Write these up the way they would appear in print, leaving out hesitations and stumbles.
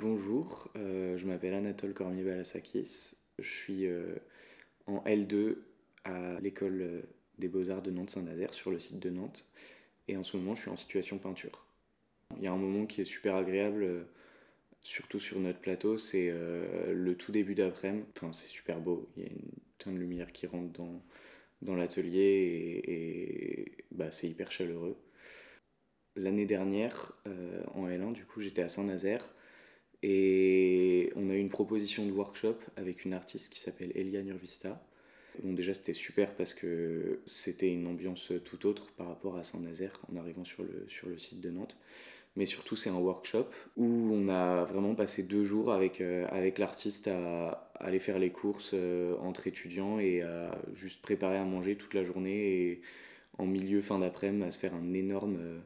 Bonjour, je m'appelle Anatole Cormier-Balasakis. Je suis en L2 à l'école des Beaux-Arts de Nantes-Saint-Nazaire sur le site de Nantes. Et en ce moment, je suis en situation peinture. Il y a un moment qui est super agréable, surtout sur notre plateau, c'est le tout début d'après-midi. Enfin, c'est super beau, il y a une teinte de lumière qui rentre dans l'atelier et c'est hyper chaleureux. L'année dernière, en L1, du coup, j'étais à Saint-Nazaire. Et on a eu une proposition de workshop avec une artiste qui s'appelle Elia Nurvista. Bon, déjà, c'était super parce que c'était une ambiance tout autre par rapport à Saint-Nazaire en arrivant sur le site de Nantes. Mais surtout, c'est un workshop où on a vraiment passé 2 jours avec l'artiste à aller faire les courses entre étudiants et à juste préparer à manger toute la journée et en milieu fin d'après-midi à se faire un énorme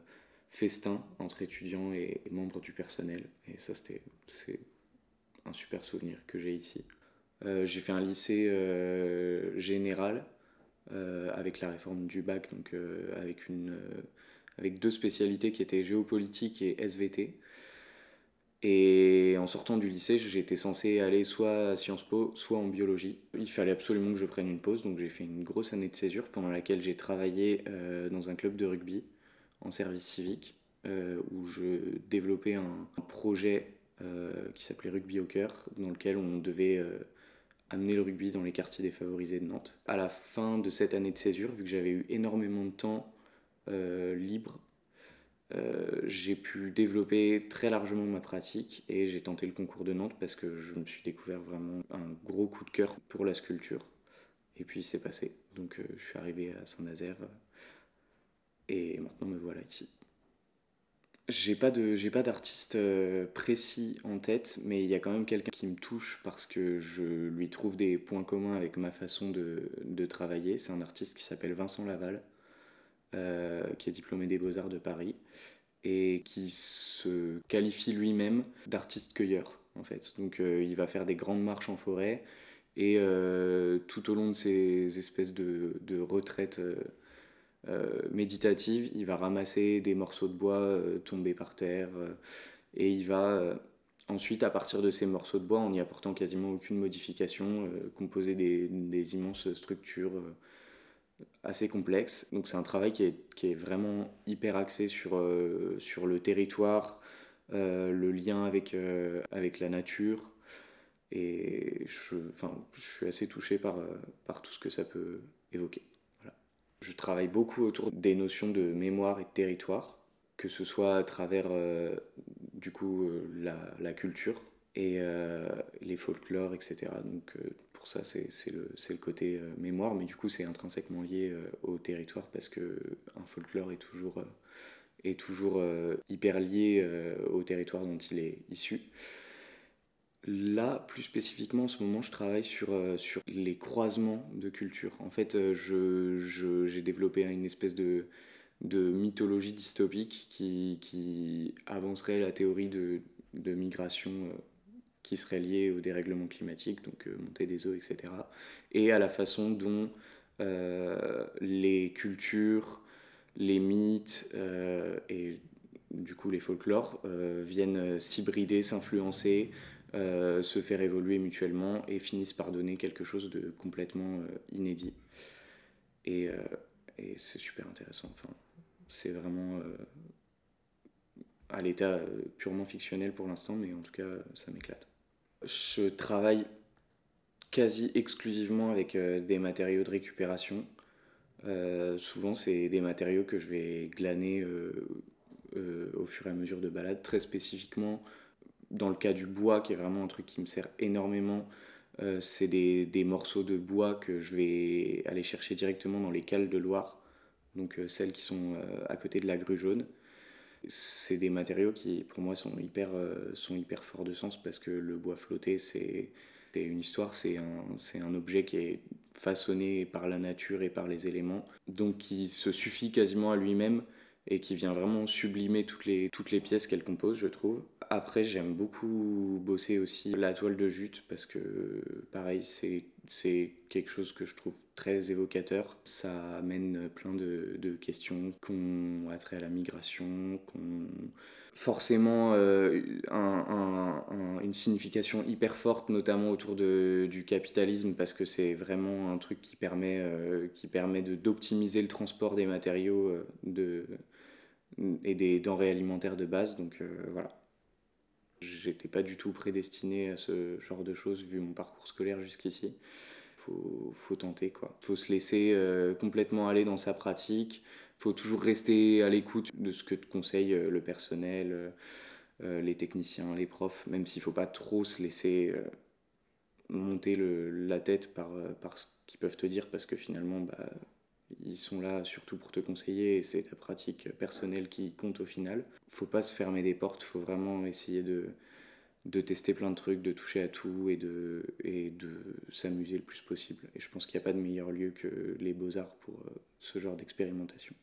festin entre étudiants et membres du personnel. Et ça, c'est un super souvenir que j'ai ici. J'ai fait un lycée général avec la réforme du bac, donc avec deux spécialités qui étaient géopolitique et SVT. Et en sortant du lycée, j'étais censé aller soit à Sciences Po, soit en biologie. Il fallait absolument que je prenne une pause, donc j'ai fait une grosse année de césure pendant laquelle j'ai travaillé dans un club de rugby en service civique, où je développais un projet qui s'appelait Rugby au cœur, dans lequel on devait amener le rugby dans les quartiers défavorisés de Nantes. À la fin de cette année de césure, vu que j'avais eu énormément de temps libre, j'ai pu développer très largement ma pratique et j'ai tenté le concours de Nantes parce que je me suis découvert vraiment un gros coup de cœur pour la sculpture. Et puis c'est passé. Donc je suis arrivé à Saint-Nazaire et maintenant me voilà ici. J'ai pas d'artiste précis en tête, mais il y a quand même quelqu'un qui me touche parce que je lui trouve des points communs avec ma façon de travailler. C'est un artiste qui s'appelle Vincent Laval, qui est diplômé des Beaux-Arts de Paris et qui se qualifie lui-même d'artiste cueilleur en fait. Donc il va faire des grandes marches en forêt et tout au long de ces espèces de retraites méditatives, il va ramasser des morceaux de bois tombés par terre et il va ensuite, à partir de ces morceaux de bois, en n'y apportant quasiment aucune modification, composer des immenses structures assez complexe. Donc c'est un travail qui est vraiment hyper axé sur le territoire, le lien avec la nature. Et je suis assez touché par tout ce que ça peut évoquer. Voilà. Je travaille beaucoup autour des notions de mémoire et de territoire, que ce soit à travers du coup la culture et les folklores, etc. Donc pour ça, c'est le côté mémoire, mais du coup, c'est intrinsèquement lié au territoire parce qu'un folklore est toujours hyper lié au territoire dont il est issu. Là, plus spécifiquement, en ce moment, je travaille sur les croisements de cultures. En fait, j'ai développé une espèce de mythologie dystopique qui avancerait la théorie de migration qui serait liée au dérèglement climatique, donc montée des eaux, etc. Et à la façon dont les cultures, les mythes et du coup les folklores viennent s'hybrider, s'influencer, se faire évoluer mutuellement et finissent par donner quelque chose de complètement inédit. Et, euh, et c'est super intéressant. Enfin, c'est vraiment à l'état purement fictionnel pour l'instant, mais en tout cas, ça m'éclate. Je travaille quasi exclusivement avec des matériaux de récupération. Souvent, c'est des matériaux que je vais glaner au fur et à mesure de balade. Très spécifiquement, dans le cas du bois, qui est vraiment un truc qui me sert énormément, c'est des morceaux de bois que je vais aller chercher directement dans les cales de Loire, donc celles qui sont à côté de la grue jaune. C'est des matériaux qui, pour moi, sont hyper forts de sens parce que le bois flotté, c'est une histoire, c'est un objet qui est façonné par la nature et par les éléments, donc qui se suffit quasiment à lui-même et qui vient vraiment sublimer toutes les pièces qu'elle compose, je trouve. Après, j'aime beaucoup bosser aussi la toile de jute parce que, pareil, c'est quelque chose que je trouve très évocateur. Ça amène plein de questions qui ont attrait à la migration, qui ont forcément une signification hyper forte, notamment autour du capitalisme, parce que c'est vraiment un truc qui permet d'optimiser le transport des matériaux et des denrées alimentaires de base. Donc voilà. J'étais pas du tout prédestiné à ce genre de choses vu mon parcours scolaire jusqu'ici. Faut tenter quoi. Faut se laisser complètement aller dans sa pratique. Faut toujours rester à l'écoute de ce que te conseille le personnel, les techniciens, les profs, même s'il faut pas trop se laisser monter la tête par ce qu'ils peuvent te dire parce que finalement bah, ils sont là surtout pour te conseiller et c'est ta pratique personnelle qui compte au final. Faut pas se fermer des portes, faut vraiment essayer de tester plein de trucs, de toucher à tout et de s'amuser le plus possible. Et je pense qu'il n'y a pas de meilleur lieu que les beaux-arts pour ce genre d'expérimentation.